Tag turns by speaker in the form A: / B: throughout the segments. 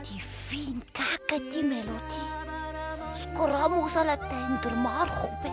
A: Die fein gegen die Melodie. Skoro muss alle den der Marco bei.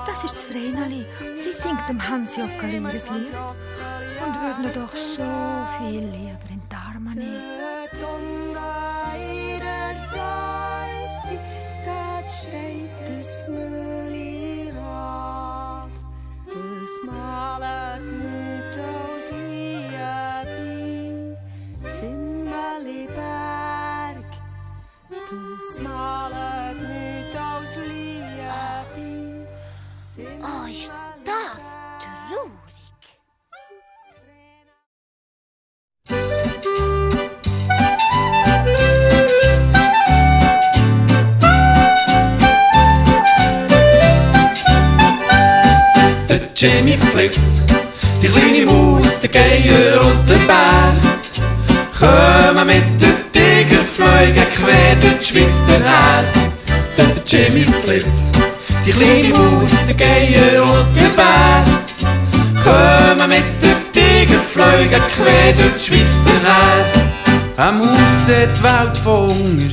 B: Das ist das Vreneli. Sie singt dem Hans-Jockeli ihr Lied und würde ihn doch so viel lieber in die Arme nehmen.
A: Oh, ist das traurig.
C: Der Jimmy Flitz, die kleine Maus, der Geier und der Bär kommen mit der Tigerfleuge quer durch die Schweiz daher. Der Jimmy Flitz, die kleine Maus, der Geier und der Bär kommen mit der Tigerfleuge quer durch die Schweiz daher. Eine Maus sieht die Welt von Hunger,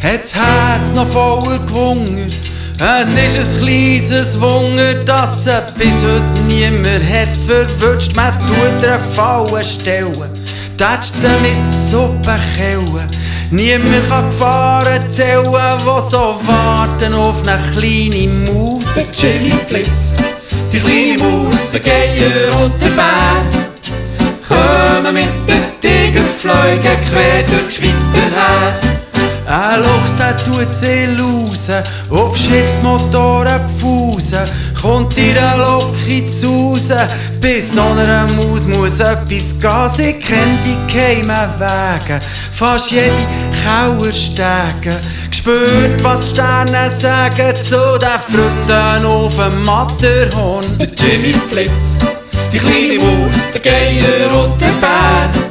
C: hat das Herz noch voller Gewunger. Es ist ein kleines Wunder, dass sie bis heute niemand hat verwünscht. Man tut ihr Fallen stellen, tätscht sie mit Suppenkellen. Niemand kann Gefahren zählen, die so warten auf eine kleine Maus. Der Jimmy Flitz, die kleine Maus, der Geier und der Bär kommen mit der Tigerfleuge quer durch die Schweiz daher. Ein Luchs, der tut sie lausen, auf Schiffsmotoren pfusen, kommt ihr Locki zu Hause. Bei so einer Maus muss etwas gehen, sie kennt die geheimen Wege, fast jede Kauerstege. Gespürt, was Sterne sagen zu den Freunden auf dem Matterhorn. Der Jimmy Flitz, die kleine Maus, der Geier und der Bär